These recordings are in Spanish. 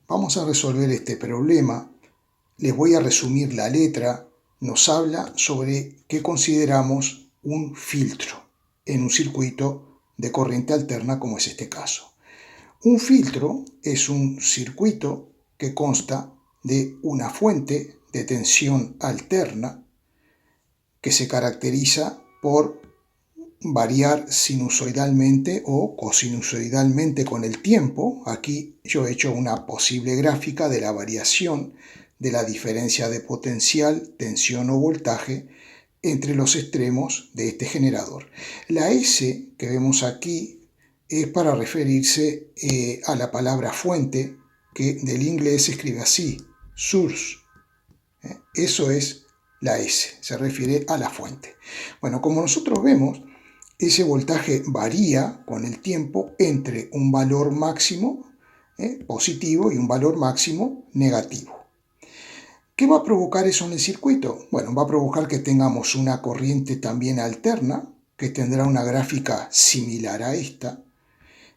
vamos a resolver este problema. Les voy a resumir la letra. Nos habla sobre qué consideramos un filtro en un circuito de corriente alterna, como es este caso. Un filtro es un circuito que consta de una fuente de tensión alterna que se caracteriza por variar sinusoidalmente o cosinusoidalmente con el tiempo. Aquí yo he hecho una posible gráfica de la variación de la diferencia de potencial, tensión o voltaje entre los extremos de este generador. La S que vemos aquí es para referirse a la palabra fuente, que del inglés se escribe así, source. Eso es la S, se refiere a la fuente. Bueno, como nosotros vemos, ese voltaje varía con el tiempo entre un valor máximo positivo y un valor máximo negativo. ¿Qué va a provocar eso en el circuito? Bueno, va a provocar que tengamos una corriente también alterna, que tendrá una gráfica similar a esta,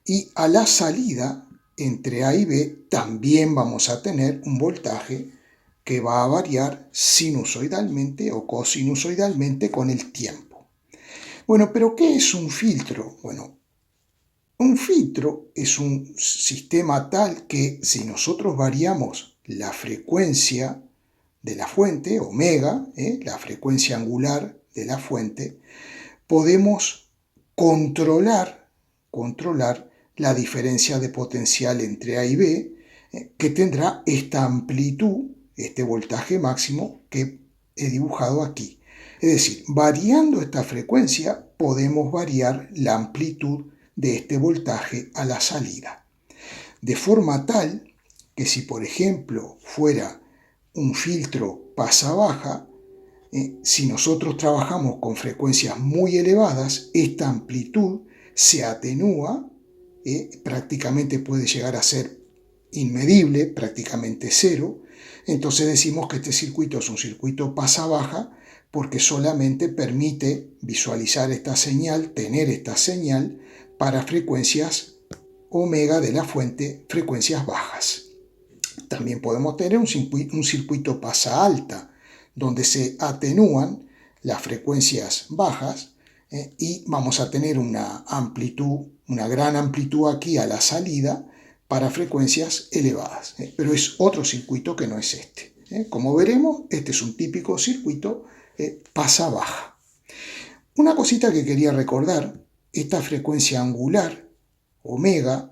y a la salida entre A y B también vamos a tener un voltaje que va a variar sinusoidalmente o cosinusoidalmente con el tiempo. Bueno, pero ¿qué es un filtro? Bueno, un filtro es un sistema tal que si nosotros variamos la frecuencia de la fuente, omega, la frecuencia angular de la fuente, podemos controlar la diferencia de potencial entre A y B, que tendrá esta amplitud, este voltaje máximo que he dibujado aquí. Es decir, variando esta frecuencia podemos variar la amplitud de este voltaje a la salida. De forma tal que si por ejemplo fuera un filtro pasa-baja, si nosotros trabajamos con frecuencias muy elevadas, esta amplitud se atenúa, prácticamente puede llegar a ser inmedible, prácticamente cero. Entonces decimos que este circuito es un circuito pasa-baja porque solamente permite visualizar esta señal, tener esta señal para frecuencias omega de la fuente, frecuencias bajas. También podemos tener un circuito pasa-alta, donde se atenúan las frecuencias bajas y vamos a tener una amplitud, una gran amplitud aquí a la salida para frecuencias elevadas. Pero es otro circuito que no es este. Como veremos, este es un típico circuito pasa-baja. Una cosita que quería recordar, esta frecuencia angular, omega,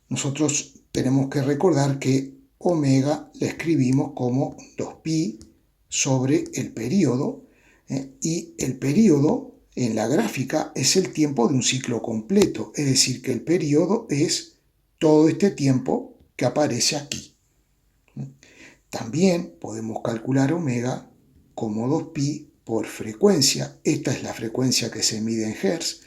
nosotros tenemos que recordar que omega la escribimos como 2pi sobre el período, y el período en la gráfica es el tiempo de un ciclo completo, es decir, que el período es todo este tiempo que aparece aquí. También podemos calcular omega como 2pi por frecuencia. Esta es la frecuencia que se mide en Hertz,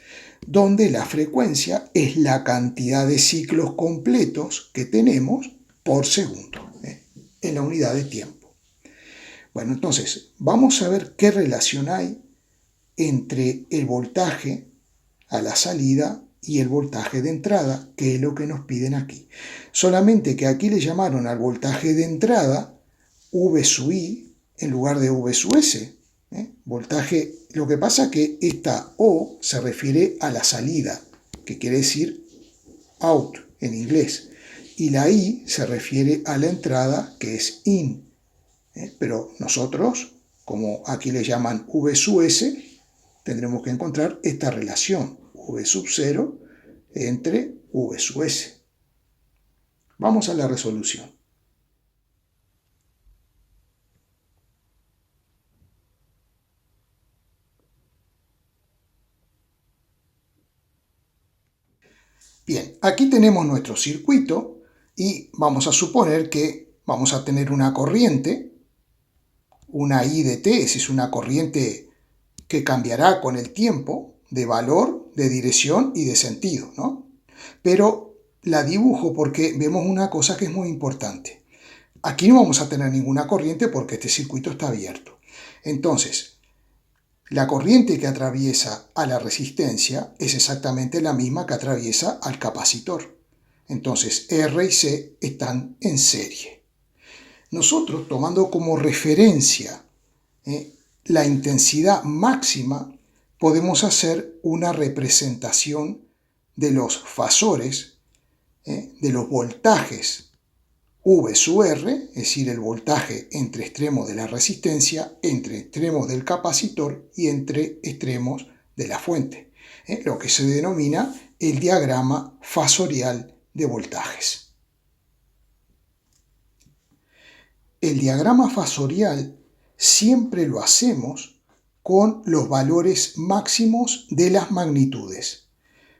donde la frecuencia es la cantidad de ciclos completos que tenemos por segundo, en la unidad de tiempo. Bueno, entonces, vamos a ver qué relación hay entre el voltaje a la salida y el voltaje de entrada, que es lo que nos piden aquí. Solamente que aquí le llamaron al voltaje de entrada V sub I en lugar de V sub S. Voltaje, lo que pasa es que esta O se refiere a la salida, que quiere decir out en inglés, y la I se refiere a la entrada, que es in. Pero nosotros, como aquí le llaman V sub S, tendremos que encontrar esta relación, V sub 0 entre V sub S. Vamos a la resolución. Bien, aquí tenemos nuestro circuito y vamos a suponer que vamos a tener una corriente, una I de T, es una corriente que cambiará con el tiempo de valor, de dirección y de sentido, ¿no? Pero la dibujo porque vemos una cosa que es muy importante. Aquí no vamos a tener ninguna corriente porque este circuito está abierto. Entonces, la corriente que atraviesa a la resistencia es exactamente la misma que atraviesa al capacitor. Entonces R y C están en serie. Nosotros, tomando como referencia la intensidad máxima, podemos hacer una representación de los fasores, de los voltajes V sub R, es decir, el voltaje entre extremos de la resistencia, entre extremos del capacitor y entre extremos de la fuente, lo que se denomina el diagrama fasorial de voltajes. El diagrama fasorial siempre lo hacemos con los valores máximos de las magnitudes.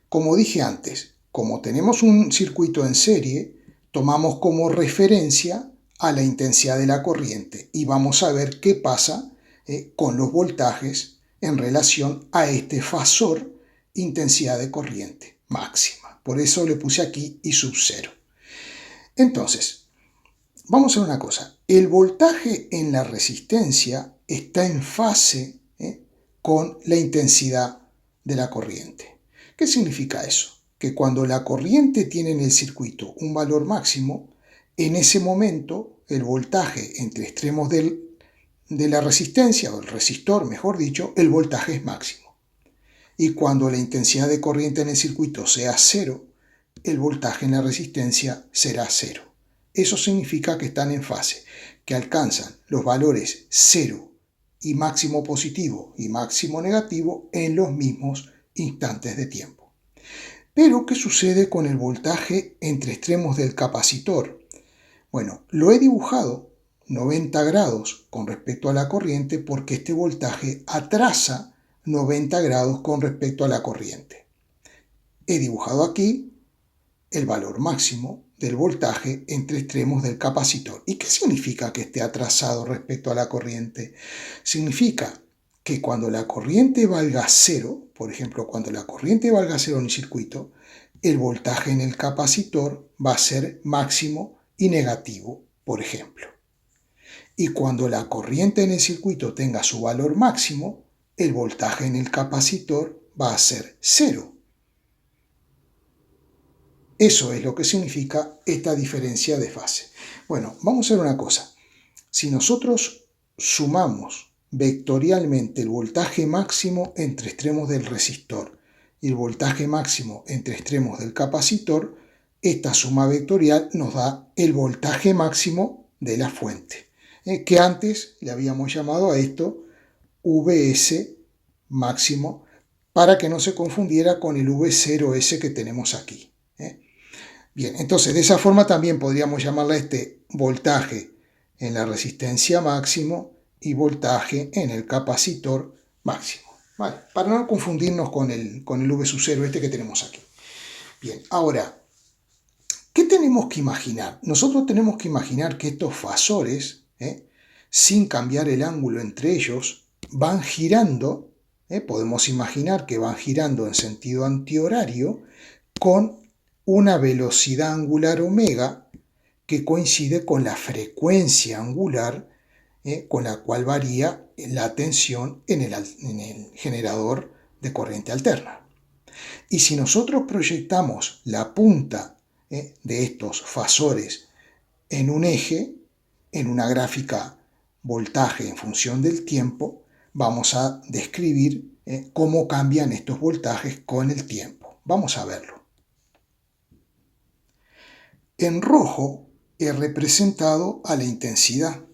Como dije antes, como tenemos un circuito en serie, tomamos como referencia a la intensidad de la corriente y vamos a ver qué pasa con los voltajes en relación a este fasor intensidad de corriente máxima. Por eso le puse aquí I sub 0. Entonces, vamos a ver una cosa. El voltaje en la resistencia está en fase con la intensidad de la corriente. ¿Qué significa eso? Que cuando la corriente tiene en el circuito un valor máximo, en ese momento el voltaje entre extremos de la resistencia, o el resistor, mejor dicho, el voltaje es máximo. Y cuando la intensidad de corriente en el circuito sea cero, el voltaje en la resistencia será cero. Eso significa que están en fase, que alcanzan los valores 0 y máximo positivo y máximo negativo en los mismos instantes de tiempo. Pero, ¿qué sucede con el voltaje entre extremos del capacitor? Bueno, lo he dibujado 90 grados con respecto a la corriente porque este voltaje atrasa 90 grados con respecto a la corriente. He dibujado aquí el valor máximo del voltaje entre extremos del capacitor. ¿Y qué significa que esté atrasado respecto a la corriente? Significa que cuando la corriente valga cero, por ejemplo, cuando la corriente valga cero en el circuito, el voltaje en el capacitor va a ser máximo y negativo, por ejemplo. Y cuando la corriente en el circuito tenga su valor máximo, el voltaje en el capacitor va a ser cero. Eso es lo que significa esta diferencia de fase. Bueno, vamos a hacer una cosa. Si nosotros sumamos vectorialmente el voltaje máximo entre extremos del resistor y el voltaje máximo entre extremos del capacitor, esta suma vectorial nos da el voltaje máximo de la fuente, que antes le habíamos llamado a esto Vs máximo, para que no se confundiera con el V0S que tenemos aquí. Bien, entonces de esa forma también podríamos llamarle a este voltaje en la resistencia máximo y voltaje en el capacitor máximo. ¿Vale? Para no confundirnos con el V sub 0 este que tenemos aquí. Bien, ahora, ¿qué tenemos que imaginar? Nosotros tenemos que imaginar que estos fasores, sin cambiar el ángulo entre ellos, van girando, podemos imaginar que van girando en sentido antihorario con una velocidad angular omega que coincide con la frecuencia angular con la cual varía la tensión en el generador de corriente alterna. Y si nosotros proyectamos la punta de estos fasores en un eje, en una gráfica voltaje en función del tiempo, vamos a describir cómo cambian estos voltajes con el tiempo. Vamos a verlo. En rojo he representado a la intensidad.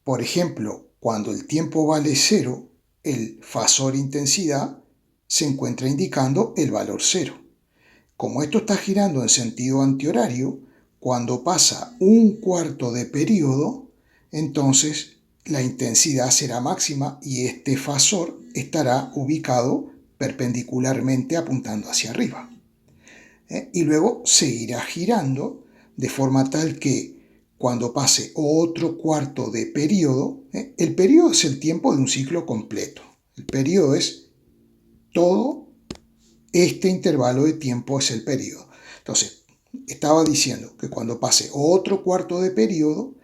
Por ejemplo, cuando el tiempo vale 0, el fasor intensidad se encuentra indicando el valor 0. Como esto está girando en sentido antihorario, cuando pasa un cuarto de periodo, entonces la intensidad será máxima y este fasor estará ubicado perpendicularmente apuntando hacia arriba. Y luego seguirá girando de forma tal que cuando pase otro cuarto de periodo, el periodo es el tiempo de un ciclo completo. El periodo es todo este intervalo de tiempo, es el periodo. Entonces, estaba diciendo que cuando pase otro cuarto de periodo,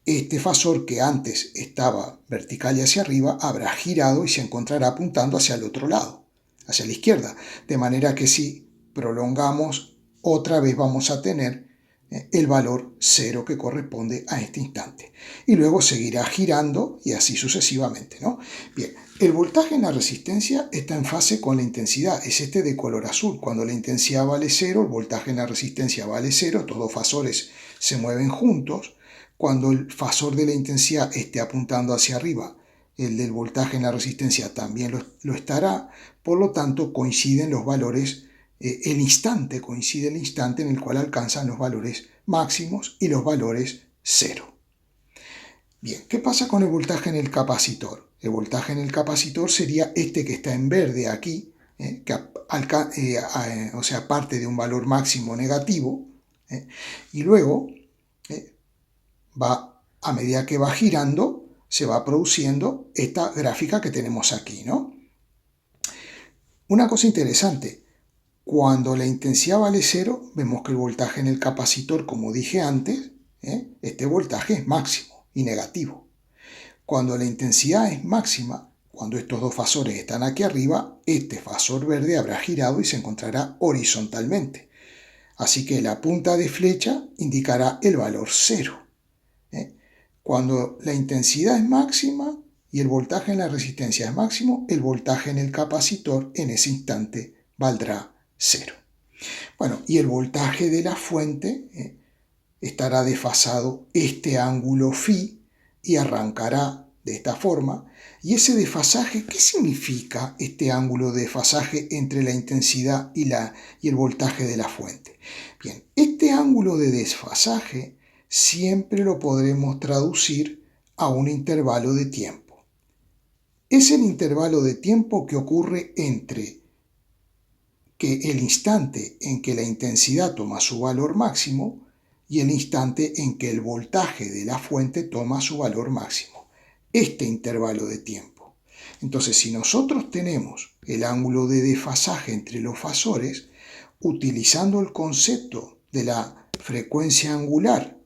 este fasor que antes estaba vertical y hacia arriba habrá girado y se encontrará apuntando hacia el otro lado, hacia la izquierda. De manera que si prolongamos otra vez vamos a tener el valor 0 que corresponde a este instante. Y luego seguirá girando y así sucesivamente, ¿no? Bien, el voltaje en la resistencia está en fase con la intensidad, es este de color azul. Cuando la intensidad vale 0, el voltaje en la resistencia vale 0, estos dos fasores se mueven juntos. Cuando el fasor de la intensidad esté apuntando hacia arriba, el del voltaje en la resistencia también lo estará, por lo tanto coinciden los valores, coincide el instante en el cual alcanzan los valores máximos y los valores 0. Bien, ¿qué pasa con el voltaje en el capacitor? El voltaje en el capacitor sería este que está en verde aquí, o sea, parte de un valor máximo negativo, y luego a medida que va girando, se va produciendo esta gráfica que tenemos aquí, ¿no? Una cosa interesante, cuando la intensidad vale 0, vemos que el voltaje en el capacitor, como dije antes, este voltaje es máximo y negativo. Cuando la intensidad es máxima, cuando estos dos fasores están aquí arriba, este fasor verde habrá girado y se encontrará horizontalmente. Así que la punta de flecha indicará el valor 0. Cuando la intensidad es máxima y el voltaje en la resistencia es máximo, el voltaje en el capacitor en ese instante valdrá 0. Bueno, y el voltaje de la fuente estará desfasado este ángulo phi y arrancará de esta forma. ¿Y ese desfasaje qué significa, este ángulo de desfasaje entre la intensidad y el voltaje de la fuente? Bien, este ángulo de desfasaje siempre lo podremos traducir a un intervalo de tiempo. Es el intervalo de tiempo que ocurre entre que el instante en que la intensidad toma su valor máximo y el instante en que el voltaje de la fuente toma su valor máximo. Este intervalo de tiempo. Entonces, si nosotros tenemos el ángulo de desfasaje entre los fasores, utilizando el concepto de la frecuencia angular,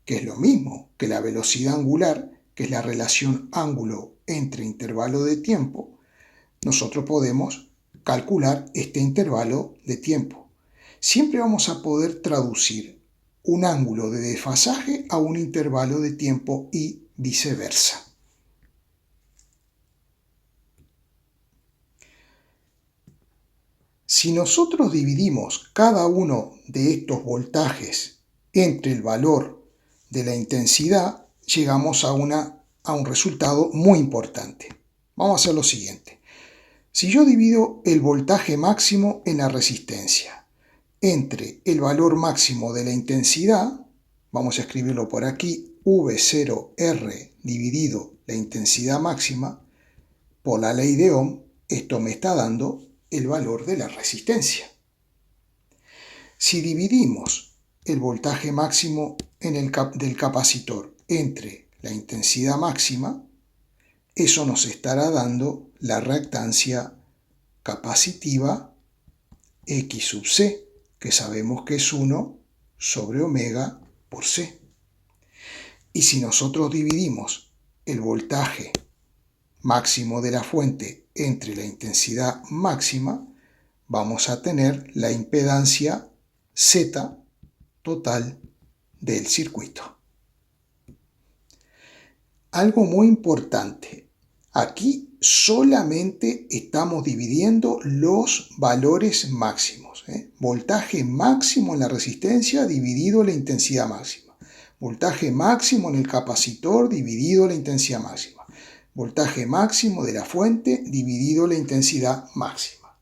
que es lo mismo que la velocidad angular, que es la relación ángulo entre intervalo de tiempo, nosotros podemos calcular este intervalo de tiempo. Siempre vamos a poder traducir un ángulo de desfasaje a un intervalo de tiempo y viceversa. Si nosotros dividimos cada uno de estos voltajes entre el valor de la intensidad, llegamos a un resultado muy importante. Vamos a hacer lo siguiente. Si yo divido el voltaje máximo en la resistencia entre el valor máximo de la intensidad, vamos a escribirlo por aquí, V0R dividido la intensidad máxima, por la ley de Ohm, esto me está dando el valor de la resistencia. Si dividimos el voltaje máximo del capacitor entre la intensidad máxima, eso nos estará dando la reactancia capacitiva X sub C, que sabemos que es 1 sobre omega por C. Y si nosotros dividimos el voltaje máximo de la fuente entre la intensidad máxima, vamos a tener la impedancia Z total del circuito. Algo muy importante, aquí solamente estamos dividiendo los valores máximos. Voltaje máximo en la resistencia dividido la intensidad máxima. Voltaje máximo en el capacitor dividido la intensidad máxima. Voltaje máximo de la fuente dividido la intensidad máxima.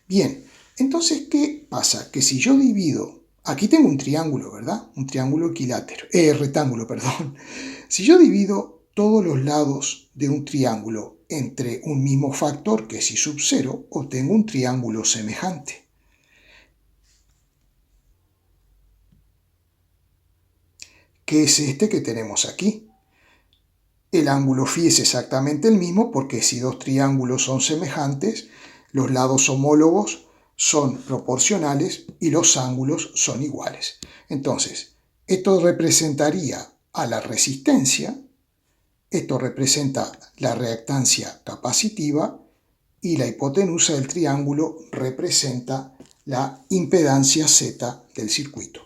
Bien, entonces, ¿qué pasa? Que si yo divido, aquí tengo un triángulo, ¿verdad? Un triángulo equilátero, rectángulo, perdón. Si yo divido todos los lados de un triángulo entre un mismo factor, que es I sub 0, obtengo un triángulo semejante. Que es este que tenemos aquí. El ángulo phi es exactamente el mismo porque si dos triángulos son semejantes, los lados homólogos son proporcionales y los ángulos son iguales. Entonces, esto representaría a la resistencia, esto representa la reactancia capacitiva y la hipotenusa del triángulo representa la impedancia Z del circuito.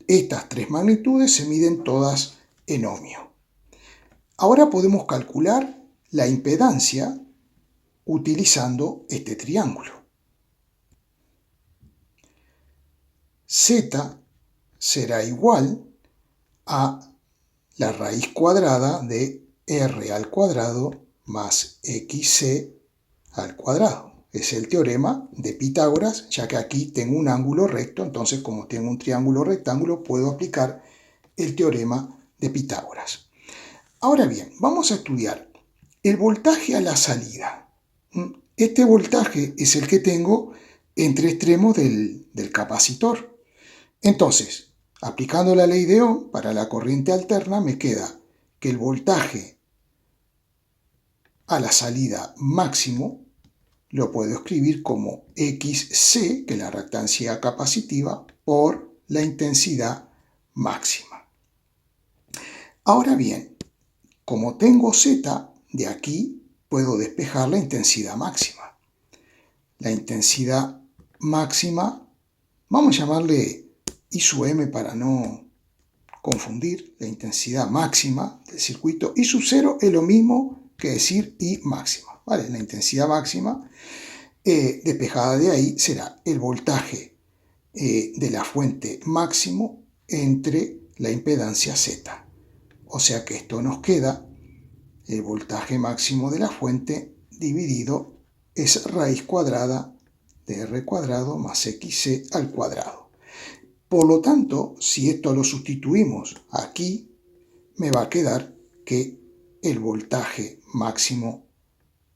Estas tres magnitudes se miden todas en ohmio. Ahora podemos calcular la impedancia utilizando este triángulo. Z será igual a la raíz cuadrada de R al cuadrado más XC al cuadrado. Es el teorema de Pitágoras, ya que aquí tengo un ángulo recto, entonces como tengo un triángulo rectángulo puedo aplicar el teorema de Pitágoras. Ahora bien, vamos a estudiar el voltaje a la salida. Este voltaje es el que tengo entre extremos del capacitor. Entonces, aplicando la ley de Ohm para la corriente alterna, me queda que el voltaje a la salida máximo lo puedo escribir como XC, que es la reactancia capacitiva, por la intensidad máxima. Ahora bien, como tengo Z, de aquí puedo despejar la intensidad máxima. La intensidad máxima, vamos a llamarle I sub M para no confundir, la intensidad máxima del circuito. I sub 0 es lo mismo que decir I máxima, ¿vale? La intensidad máxima despejada de ahí será el voltaje de la fuente máximo entre la impedancia Z. O sea que esto nos queda el voltaje máximo de la fuente dividido es raíz cuadrada de R cuadrado más XC al cuadrado. Por lo tanto, si esto lo sustituimos aquí, me va a quedar que el voltaje máximo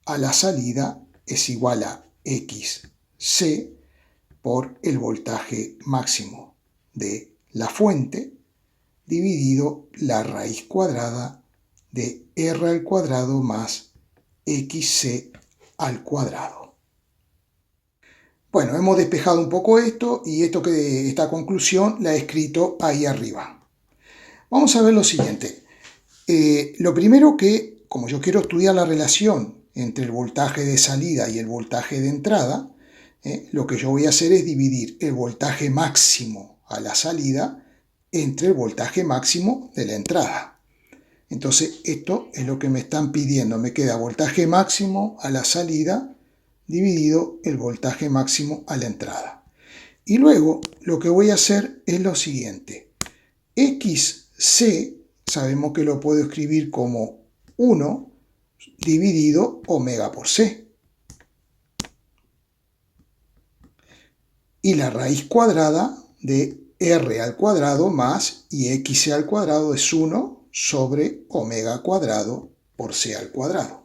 a la salida es igual a XC por el voltaje máximo de la fuente dividido la raíz cuadrada de R al cuadrado más XC al cuadrado. Bueno, hemos despejado un poco esto y esta conclusión la he escrito ahí arriba. Vamos a ver lo siguiente. Lo primero que, como yo quiero estudiar la relación entre el voltaje de salida y el voltaje de entrada, lo que yo voy a hacer es dividir el voltaje máximo a la salida entre el voltaje máximo de la entrada. Entonces esto es lo que me están pidiendo. Me queda voltaje máximo a la salida dividido el voltaje máximo a la entrada. Y luego lo que voy a hacer es lo siguiente. XC sabemos que lo puedo escribir como 1 dividido omega por C. Y la raíz cuadrada de R al cuadrado más y XC al cuadrado es 1 sobre omega cuadrado por C al cuadrado.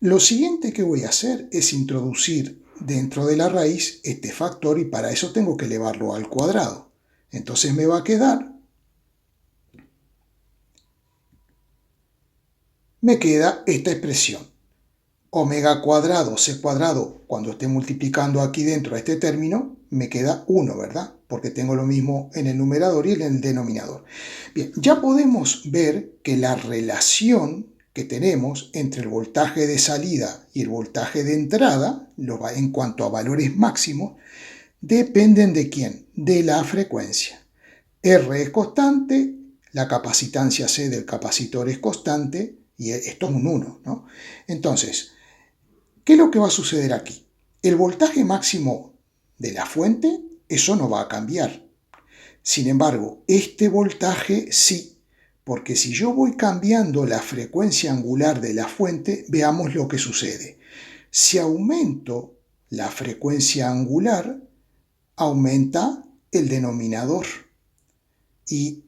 Lo siguiente que voy a hacer es introducir dentro de la raíz este factor y para eso tengo que elevarlo al cuadrado. Entonces me va a quedar, esta expresión. Omega cuadrado, C cuadrado, cuando esté multiplicando aquí dentro a este término, me queda 1, ¿verdad? Porque tengo lo mismo en el numerador y en el denominador. Bien, ya podemos ver que la relación que tenemos entre el voltaje de salida y el voltaje de entrada, en cuanto a valores máximos, dependen de ¿quién? De la frecuencia. R es constante, la capacitancia C del capacitor es constante, y esto es un 1, ¿no? Entonces, ¿qué es lo que va a suceder aquí? El voltaje máximo de la fuente, eso no va a cambiar. Sin embargo, este voltaje sí, porque si yo voy cambiando la frecuencia angular de la fuente, veamos lo que sucede. Si aumento la frecuencia angular, aumenta el denominador. Y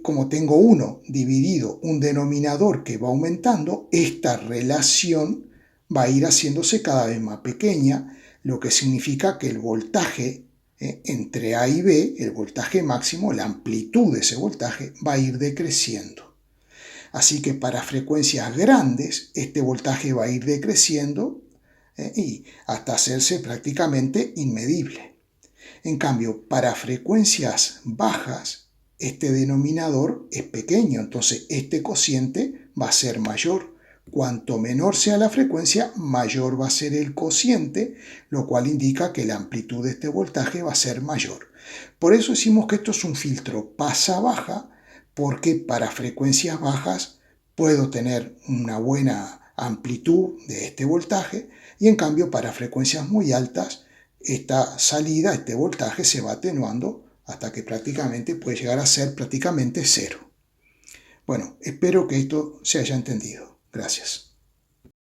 como tengo 1 dividido un denominador que va aumentando, esta relación va a ir haciéndose cada vez más pequeña, lo que significa que el voltaje entre A y B, el voltaje máximo, la amplitud de ese voltaje, va a ir decreciendo. Así que para frecuencias grandes, este voltaje va a ir decreciendo y hasta hacerse prácticamente inmedible. En cambio, para frecuencias bajas, este denominador es pequeño, entonces este cociente va a ser mayor. Cuanto menor sea la frecuencia, mayor va a ser el cociente, lo cual indica que la amplitud de este voltaje va a ser mayor. Por eso decimos que esto es un filtro pasa-baja, porque para frecuencias bajas puedo tener una buena amplitud de este voltaje y en cambio para frecuencias muy altas esta salida, este voltaje se va atenuando hasta que prácticamente puede llegar a ser prácticamente cero. Bueno, espero que esto se haya entendido. Gracias.